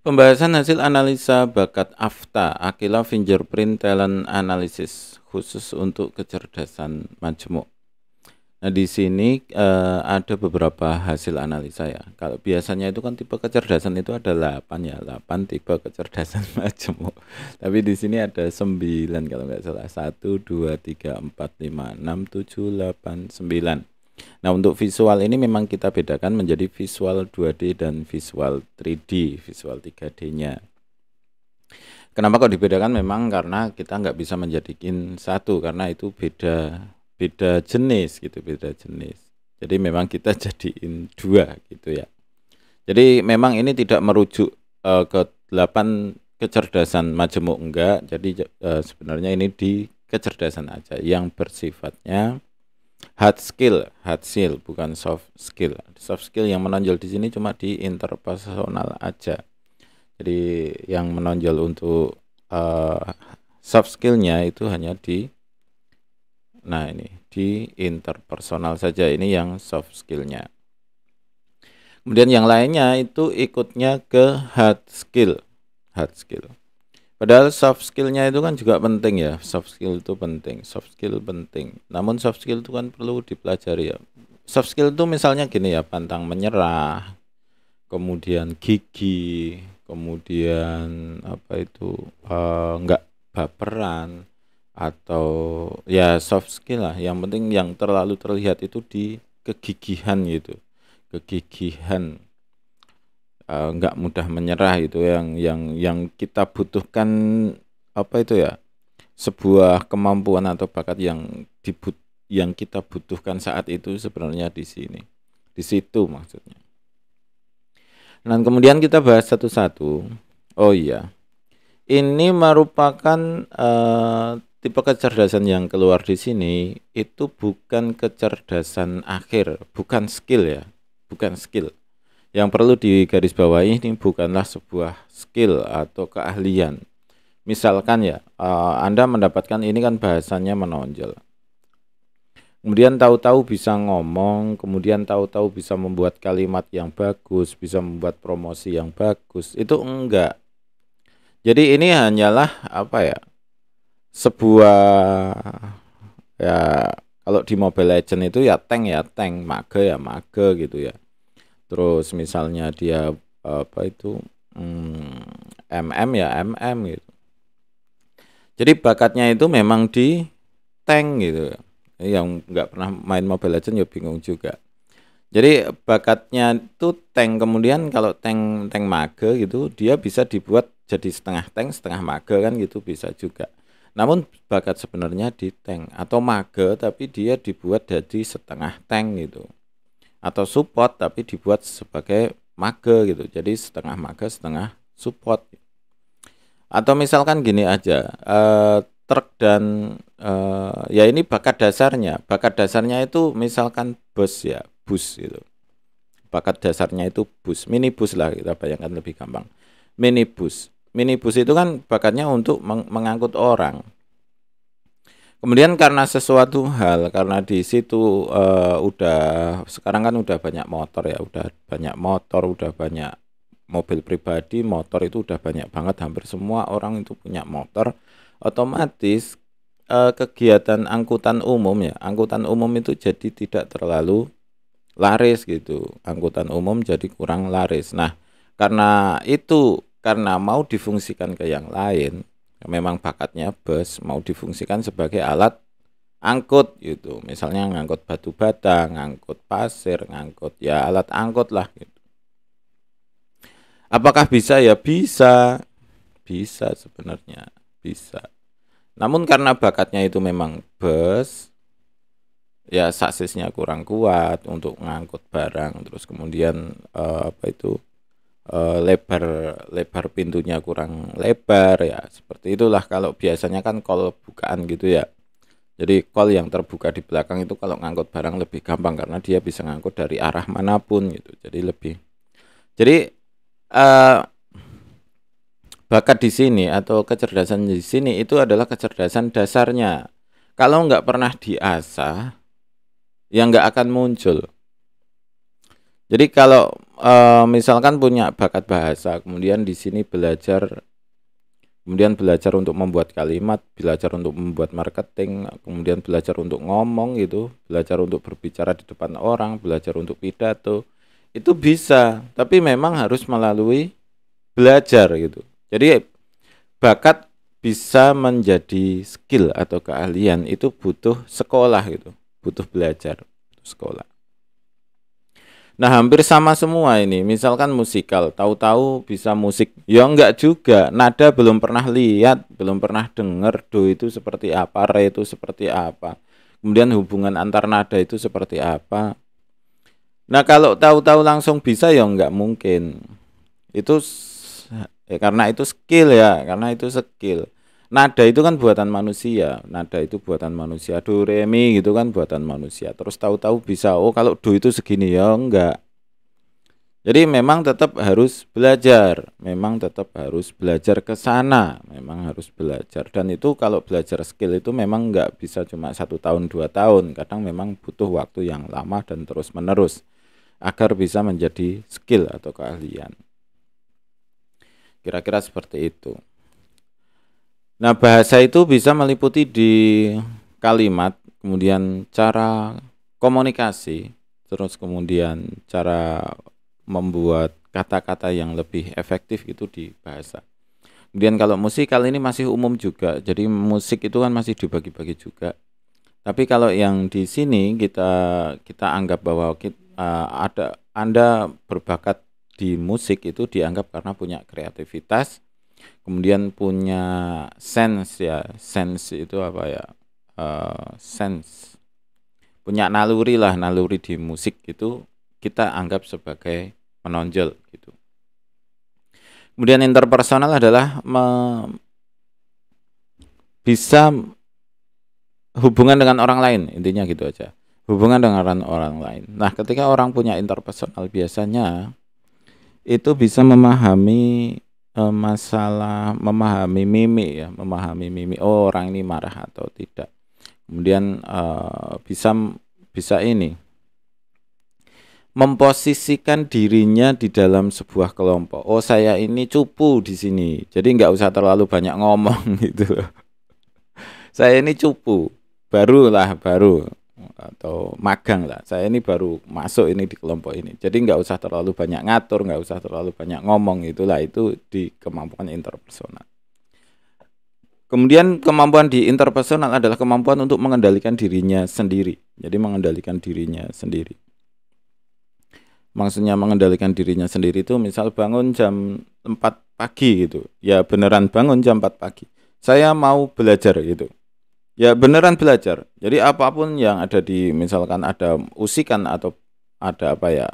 Pembahasan hasil analisa bakat AFTA, Aquila Fingerprint Talent Analysis, khusus untuk kecerdasan majemuk. Nah, di sini ada beberapa hasil analisa ya. Kalau biasanya itu kan tipe kecerdasan itu ada 8 ya, 8 tipe kecerdasan majemuk. Tapi di sini ada 9 kalau nggak salah. 1, 2, 3, 4, 5, 6, 7, 8, 9. Nah, untuk visual ini memang kita bedakan menjadi visual 2D dan visual 3D, visual 3D-nya. Kenapa kok dibedakan? Memang karena kita nggak bisa menjadikan satu, karena itu beda jenis gitu, beda jenis. Jadi memang kita jadiin dua gitu ya. Jadi memang ini tidak merujuk ke 8 kecerdasan majemuk, enggak. Jadi sebenarnya ini di kecerdasan aja yang bersifatnya hard skill bukan soft skill. Soft skill yang menonjol di sini cuma di interpersonal aja. Jadi yang menonjol untuk soft skillnya itu hanya di interpersonal saja, ini yang soft skillnya. Kemudian yang lainnya itu ikutnya ke hard skill. Padahal soft skillnya itu kan juga penting ya, soft skill penting. Namun soft skill itu kan perlu dipelajari ya. Soft skill itu misalnya gini ya, pantang menyerah, kemudian gigih, kemudian enggak baperan, atau ya soft skill lah. Yang penting yang terlalu terlihat itu di kegigihan gitu, kegigihan, enggak mudah menyerah, itu yang kita butuhkan, sebuah kemampuan atau bakat yang kita butuhkan saat itu sebenarnya di situ maksudnya. Dan kemudian kita bahas satu-satu. Oh iya, ini merupakan tipe kecerdasan yang keluar di sini itu bukan kecerdasan akhir, bukan skill ya, bukan skill. Yang perlu digarisbawahi, ini bukanlah sebuah skill atau keahlian. Misalkan ya, Anda mendapatkan ini kan bahasanya menonjol. Kemudian tahu-tahu bisa ngomong, kemudian tahu-tahu bisa membuat kalimat yang bagus, bisa membuat promosi yang bagus. Itu enggak. Jadi ini hanyalah sebuah, ya kalau di Mobile Legend itu ya tank, mage ya mage gitu ya. Terus misalnya dia MM ya MM gitu. Jadi bakatnya itu memang di tank gitu. Yang nggak pernah main Mobile Legends ya bingung juga. Jadi bakatnya itu tank, kemudian kalau tank mage gitu dia bisa dibuat jadi setengah tank setengah mage kan gitu, bisa juga. Namun bakat sebenarnya di tank atau mage tapi dia dibuat jadi setengah tank gitu, atau support tapi dibuat sebagai mage gitu, jadi setengah mage setengah support. Atau misalkan gini aja, truk dan ya ini bakat dasarnya itu misalkan bus gitu. Bakat dasarnya itu bus, minibus lah, kita bayangkan lebih gampang. Minibus itu kan bakatnya untuk mengangkut orang. Kemudian karena sesuatu hal, karena di situ sekarang kan udah banyak motor ya, udah banyak mobil pribadi, motor itu udah banyak banget, hampir semua orang itu punya motor. Otomatis kegiatan angkutan umum itu jadi tidak terlalu laris gitu. Angkutan umum jadi kurang laris. Nah, karena mau difungsikan ke yang lain, memang bakatnya bus mau difungsikan sebagai alat angkut gitu. Misalnya ngangkut batu bata, ngangkut pasir, ngangkut ya alat angkut lah gitu. Apakah bisa? Ya bisa. Bisa sebenarnya, bisa. Namun karena bakatnya itu memang bus, ya saksisnya kurang kuat untuk ngangkut barang, terus kemudian lebar pintunya kurang lebar ya, seperti itulah. Kalau biasanya kan kol bukaan gitu ya, jadi kol yang terbuka di belakang itu kalau ngangkut barang lebih gampang karena dia bisa ngangkut dari arah manapun gitu, jadi bakat di sini atau kecerdasan di sini itu adalah kecerdasan dasarnya. Kalau nggak pernah diasah, ya nggak akan muncul. Jadi kalau misalkan punya bakat bahasa, kemudian di sini belajar, kemudian belajar untuk membuat kalimat, belajar untuk membuat marketing, kemudian belajar untuk ngomong gitu, belajar untuk berbicara di depan orang, belajar untuk pidato, itu bisa, tapi memang harus melalui belajar gitu. Jadi bakat bisa menjadi skill atau keahlian itu butuh sekolah gitu, butuh belajar, butuh sekolah. Nah, hampir sama semua ini. Misalkan musikal, tahu-tahu bisa musik. Ya enggak juga. Nada belum pernah lihat, belum pernah dengar do itu seperti apa, re itu seperti apa. Kemudian hubungan antar nada itu seperti apa. Nah, kalau tahu-tahu langsung bisa ya enggak mungkin. Itu karena itu skill ya, karena itu skill. Nada itu kan buatan manusia, nada itu buatan manusia. Do, re, mi gitu kan buatan manusia. Terus tahu-tahu bisa, oh kalau do itu segini ya enggak. Jadi memang tetap harus belajar, memang tetap harus belajar ke sana, memang harus belajar. Dan itu kalau belajar skill itu memang nggak bisa cuma 1 tahun 2 tahun, kadang memang butuh waktu yang lama dan terus menerus agar bisa menjadi skill atau keahlian. Kira-kira seperti itu. Nah, bahasa itu bisa meliputi di kalimat, kemudian cara komunikasi, terus kemudian cara membuat kata-kata yang lebih efektif itu di bahasa. Kemudian kalau musikal ini masih umum juga, jadi musik itu kan masih dibagi-bagi juga. Tapi kalau yang di sini kita anggap bahwa ada Anda berbakat di musik itu dianggap karena punya kreativitas, kemudian punya sense ya, sense itu apa ya? Sense, punya naluri lah, naluri di musik itu kita anggap sebagai menonjol gitu. Kemudian interpersonal adalah bisa hubungan dengan orang lain, intinya gitu aja. Hubungan dengan orang lain. Nah, ketika orang punya interpersonal biasanya itu bisa memahami masalah, memahami mimik ya, memahami mimik orang ini marah atau tidak. Kemudian bisa ini memposisikan dirinya di dalam sebuah kelompok. Oh, saya ini cupu di sini, jadi nggak usah terlalu banyak ngomong gitu. Saya ini cupu, baru atau magang lah. Saya ini baru masuk ini di kelompok ini, jadi nggak usah terlalu banyak ngatur, nggak usah terlalu banyak ngomong. Itulah itu di kemampuan interpersonal. Kemudian kemampuan di interpersonal adalah kemampuan untuk mengendalikan dirinya sendiri. Jadi mengendalikan dirinya sendiri. Maksudnya mengendalikan dirinya sendiri itu misal bangun jam 4 pagi gitu. Ya beneran bangun jam 4 pagi. Saya mau belajar gitu. Ya beneran belajar. Jadi apapun yang ada di, misalkan ada usikan atau ada apa ya,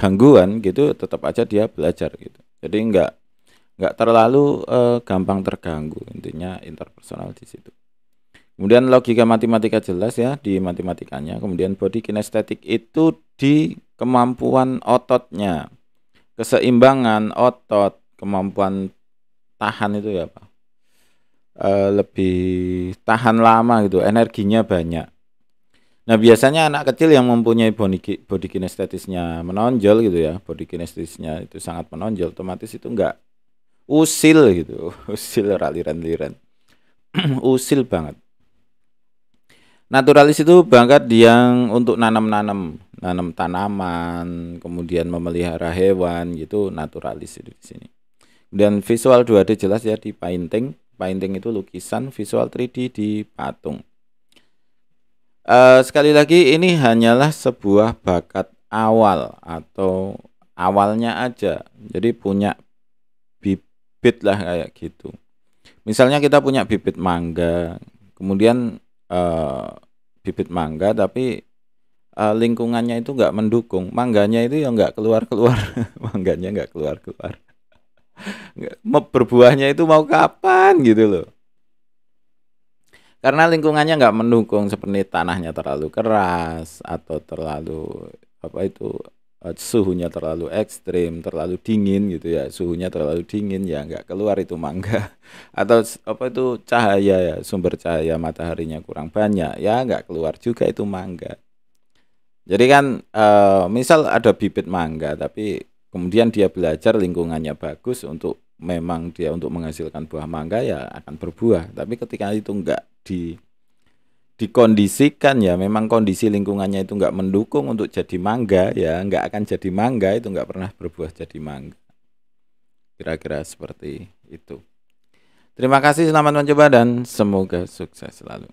gangguan gitu, tetap aja dia belajar gitu. Jadi enggak terlalu gampang terganggu. Intinya interpersonal di situ. Kemudian logika matematika jelas ya di matematikanya. Kemudian body kinestetik itu di kemampuan ototnya, keseimbangan otot, kemampuan tahan itu ya Pak, lebih tahan lama gitu, energinya banyak. Nah biasanya anak kecil yang mempunyai body kinestetisnya menonjol gitu ya, body kinestetisnya itu sangat menonjol, otomatis itu enggak usil gitu, usil raliran-liran, usil banget. Naturalis itu bakat yang untuk nanam tanaman, kemudian memelihara hewan gitu, naturalis itu di sini. Dan visual 2D jelas ya di painting. Painting itu lukisan, visual 3D di patung. Sekali lagi ini hanyalah sebuah bakat awal atau awalnya aja. Jadi punya bibit lah kayak gitu. Misalnya kita punya bibit mangga, kemudian bibit mangga tapi lingkungannya itu nggak mendukung, mangganya itu ya nggak keluar-keluar, mangganya nggak keluar-keluar, berbuahnya itu mau kapan gitu loh, karena lingkungannya nggak mendukung, seperti tanahnya terlalu keras atau terlalu apa itu, suhunya terlalu ekstrim, terlalu dingin gitu ya, suhunya terlalu dingin ya nggak keluar itu mangga. Atau apa itu cahaya ya, sumber cahaya mataharinya kurang banyak ya nggak keluar juga itu mangga. Jadi kan misal ada bibit mangga tapi kemudian dia belajar lingkungannya bagus untuk memang dia untuk menghasilkan buah mangga, ya akan berbuah. Tapi ketika itu enggak dikondisikan, ya memang kondisi lingkungannya itu enggak mendukung untuk jadi mangga, ya enggak akan jadi mangga, itu enggak pernah berbuah jadi mangga. Kira-kira seperti itu. Terima kasih, selamat mencoba dan semoga sukses selalu.